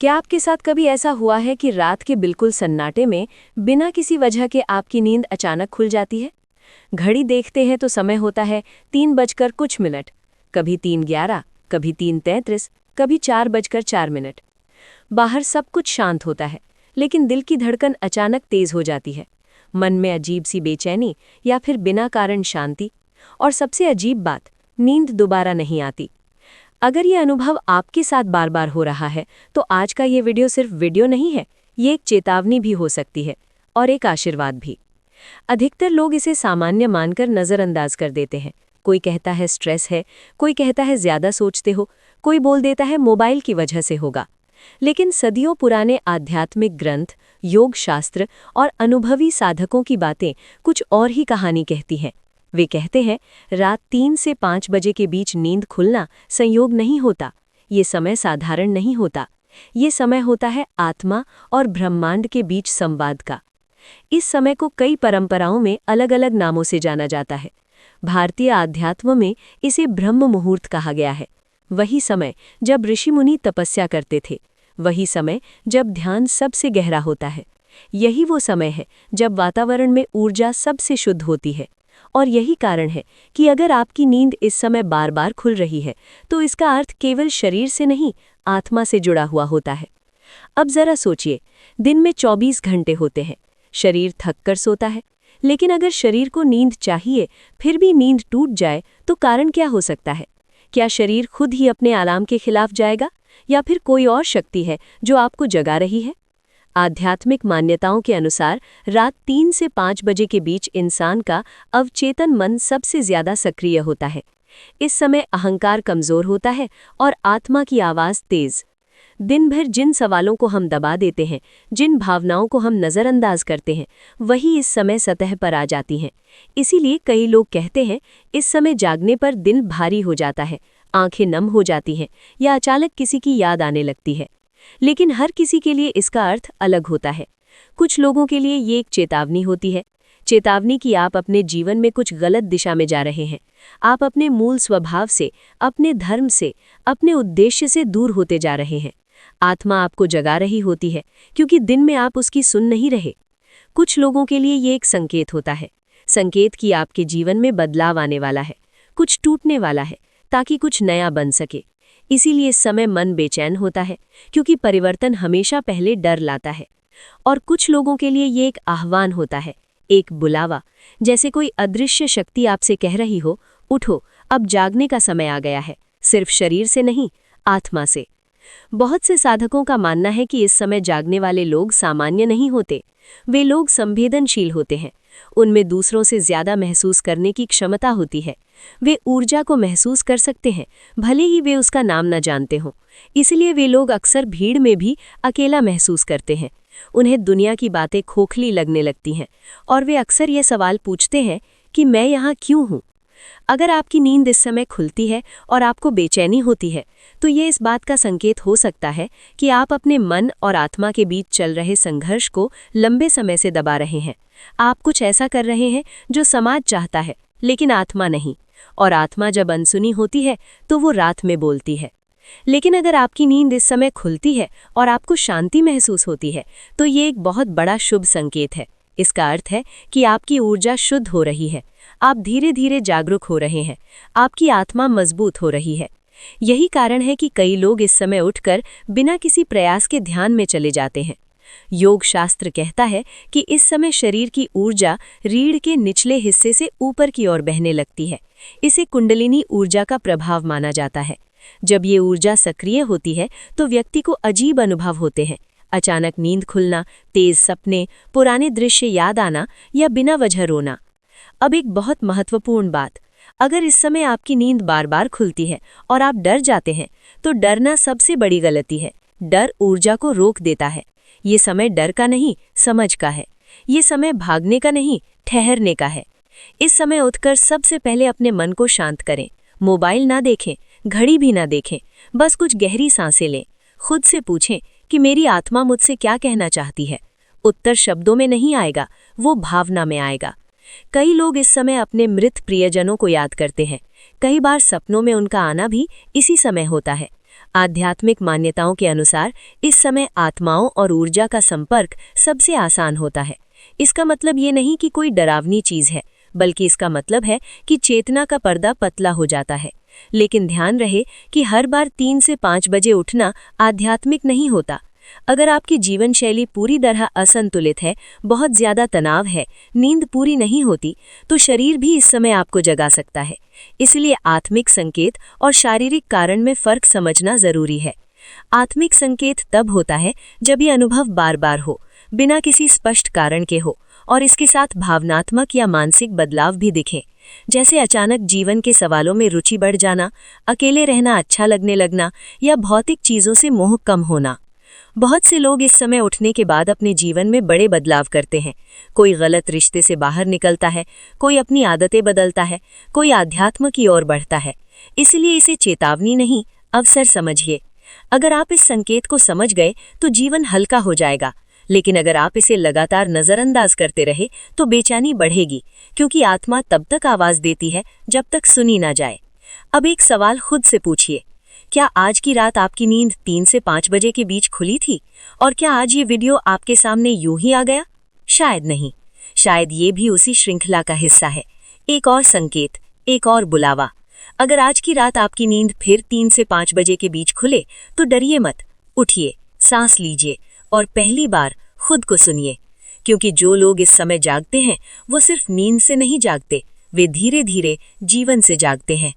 क्या आपके साथ कभी ऐसा हुआ है कि रात के बिल्कुल सन्नाटे में बिना किसी वजह के आपकी नींद अचानक खुल जाती है? घड़ी देखते हैं तो समय होता है 3 बजकर कुछ मिनट, कभी 3:11, कभी 3:33, कभी 4 बजकर 4 मिनट। बाहर सब कुछ शांत होता है, लेकिन दिल की धड़कन अचानक तेज हो जाती है। मन में अजीब सी बेचैनी या फिर बिना कारण शांति। और सबसे अजीब बात, नींद दोबारा नहीं आती। अगर ये अनुभव आपके साथ बार बार हो रहा है, तो आज का ये वीडियो सिर्फ वीडियो नहीं है, ये एक चेतावनी भी हो सकती है और एक आशीर्वाद भी। अधिकतर लोग इसे सामान्य मानकर नज़रअंदाज कर देते हैं। कोई कहता है स्ट्रेस है, कोई कहता है ज़्यादा सोचते हो, कोई बोल देता है मोबाइल की वजह से होगा। लेकिन सदियों पुराने आध्यात्मिक ग्रंथ, योग शास्त्र और अनुभवी साधकों की बातें कुछ और ही कहानी कहती हैं। वे कहते हैं, रात 3 से 5 बजे के बीच नींद खुलना संयोग नहीं होता। ये समय साधारण नहीं होता। ये समय होता है आत्मा और ब्रह्मांड के बीच संवाद का। इस समय को कई परंपराओं में अलग अलग नामों से जाना जाता है। भारतीय आध्यात्म में इसे ब्रह्म मुहूर्त कहा गया है। वही समय जब ऋषि मुनि तपस्या करते थे, वही समय जब ध्यान सबसे गहरा होता है। यही वो समय है जब वातावरण में ऊर्जा सबसे शुद्ध होती है। और यही कारण है कि अगर आपकी नींद इस समय बार बार खुल रही है, तो इसका अर्थ केवल शरीर से नहीं, आत्मा से जुड़ा हुआ होता है। अब जरा सोचिए, दिन में 24 घंटे होते हैं, शरीर थक कर सोता है। लेकिन अगर शरीर को नींद चाहिए, फिर भी नींद टूट जाए, तो कारण क्या हो सकता है? क्या शरीर खुद ही अपने अलार्म के खिलाफ जाएगा, या फिर कोई और शक्ति है जो आपको जगा रही है? आध्यात्मिक मान्यताओं के अनुसार रात 3 से 5 बजे के बीच इंसान का अवचेतन मन सबसे ज्यादा सक्रिय होता है। इस समय अहंकार कमजोर होता है और आत्मा की आवाज तेज। दिन भर जिन सवालों को हम दबा देते हैं, जिन भावनाओं को हम नज़रअंदाज करते हैं, वही इस समय सतह पर आ जाती हैं। इसीलिए कई लोग कहते हैं, इस समय जागने पर दिल भारी हो जाता है, आंखें नम हो जाती हैं, या अचानक किसी की याद आने लगती है। लेकिन हर किसी के लिए इसका अर्थ अलग होता है। कुछ लोगों के लिए ये एक चेतावनी होती है, चेतावनी कि आप अपने जीवन में कुछ गलत दिशा में जा रहे हैं। आप अपने मूल स्वभाव से, अपने धर्म से, अपने उद्देश्य से दूर होते जा रहे हैं। आत्मा आपको जगा रही होती है, क्योंकि दिन में आप उसकी सुन नहीं रहे। कुछ लोगों के लिए ये एक संकेत होता है, संकेत कि आपके जीवन में बदलाव आने वाला है, कुछ टूटने वाला है, ताकि कुछ नया बन सके। इसीलिए इस समय मन बेचैन होता है, क्योंकि परिवर्तन हमेशा पहले डर लाता है। और कुछ लोगों के लिए ये एक आह्वान होता है, एक बुलावा, जैसे कोई अदृश्य शक्ति आपसे कह रही हो, उठो, अब जागने का समय आ गया है, सिर्फ शरीर से नहीं, आत्मा से। बहुत से साधकों का मानना है कि इस समय जागने वाले लोग सामान्य नहीं होते। वे लोग संवेदनशील होते हैं, उनमें दूसरों से ज्यादा महसूस करने की क्षमता होती है। वे ऊर्जा को महसूस कर सकते हैं, भले ही वे उसका नाम न जानते हों। इसलिए वे लोग अक्सर भीड़ में भी अकेला महसूस करते हैं। उन्हें दुनिया की बातें खोखली लगने लगती हैं, और वे अक्सर ये सवाल पूछते हैं कि मैं यहाँ क्यों हूँ? अगर आपकी नींद इस समय खुलती है और आपको बेचैनी होती है, तो ये इस बात का संकेत हो सकता है कि आप अपने मन और आत्मा के बीच चल रहे संघर्ष को लंबे समय से दबा रहे हैं। आप कुछ ऐसा कर रहे हैं जो समाज चाहता है, लेकिन आत्मा नहीं। और आत्मा जब अनसुनी होती है, तो वो रात में बोलती है। लेकिन अगर आपकी नींद इस समय खुलती है और आपको शांति महसूस होती है, तो ये एक बहुत बड़ा शुभ संकेत है। इसका अर्थ है कि आपकी ऊर्जा शुद्ध हो रही है, आप धीरे धीरे जागरूक हो रहे हैं, आपकी आत्मा मजबूत हो रही है। यही कारण है कि कई लोग इस समय उठकर बिना किसी प्रयास के ध्यान में चले जाते हैं। योग शास्त्र कहता है कि इस समय शरीर की ऊर्जा रीढ़ के निचले हिस्से से ऊपर की ओर बहने लगती है। इसे कुंडलिनी ऊर्जा का प्रभाव माना जाता है। जब ये ऊर्जा सक्रिय होती है, तो व्यक्ति को अजीब अनुभव होते हैं, अचानक नींद खुलना, तेज सपने, पुराने दृश्य याद आना या बिना वजह रोना। अब एक बहुत महत्वपूर्ण बात, अगर इस समय आपकी नींद बार बार खुलती है और आप डर जाते हैं, तो डरना सबसे बड़ी गलती है। डर ऊर्जा को रोक देता है। ये समय डर का नहीं, समझ का है। ये समय भागने का नहीं, ठहरने का है। इस समय उठकर सबसे पहले अपने मन को शांत करें। मोबाइल ना देखें, घड़ी भी ना देखें, बस कुछ गहरी सांसें लें। खुद से पूछें कि मेरी आत्मा मुझसे क्या कहना चाहती है। उत्तर शब्दों में नहीं आएगा, वो भावना में आएगा। कई लोग इस समय अपने मृत प्रियजनों को याद करते हैं। कई बार सपनों में उनका आना भी इसी समय होता है। आध्यात्मिक मान्यताओं के अनुसार इस समय आत्माओं और ऊर्जा का संपर्क सबसे आसान होता है। इसका मतलब ये नहीं कि कोई डरावनी चीज है, बल्कि इसका मतलब है कि चेतना का पर्दा पतला हो जाता है। लेकिन ध्यान रहे कि हर बार 3 से 5 बजे उठना आध्यात्मिक नहीं होता। अगर आपकी जीवन शैली पूरी तरह असंतुलित है, बहुत ज्यादा तनाव है, नींद पूरी नहीं होती, तो शरीर भी इस समय आपको जगा सकता है। इसलिए आत्मिक संकेत और शारीरिक कारण में फर्क समझना जरूरी है। आत्मिक संकेत तब होता है जब ये अनुभव बार बार हो, बिना किसी स्पष्ट कारण के हो, और इसके साथ भावनात्मक या मानसिक बदलाव भी दिखें, जैसे अचानक जीवन के सवालों में रुचि बढ़ जाना, अकेले रहना अच्छा लगने लगना, या भौतिक चीजों से मोह कम होना। बहुत से लोग इस समय उठने के बाद अपने जीवन में बड़े बदलाव करते हैं। कोई गलत रिश्ते से बाहर निकलता है, कोई अपनी आदतें बदलता है, कोई आध्यात्म की ओर बढ़ता है। इसलिए इसे चेतावनी नहीं, अवसर समझिए। अगर आप इस संकेत को समझ गए तो जीवन हल्का हो जाएगा, लेकिन अगर आप इसे लगातार नजरअंदाज करते रहे तो बेचैनी बढ़ेगी, क्योंकि आत्मा तब तक आवाज देती है जब तक सुनी ना जाए। अब एक सवाल खुद से पूछिए, क्या आज की रात आपकी नींद 3 से 5 बजे के बीच खुली थी? और क्या आज ये वीडियो आपके सामने यूं ही आ गया? शायद नहीं, शायद ये भी उसी श्रृंखला का हिस्सा है। एक और संकेत, एक और बुलावा। अगर आज की रात आपकी नींद फिर 3 से 5 बजे के बीच खुले तो डरिए मत, उठिए, सांस लीजिए और पहली बार खुद को सुनिए। क्योंकि जो लोग इस समय जागते हैं वो सिर्फ नींद से नहीं जागते, वे धीरे धीरे जीवन से जागते हैं।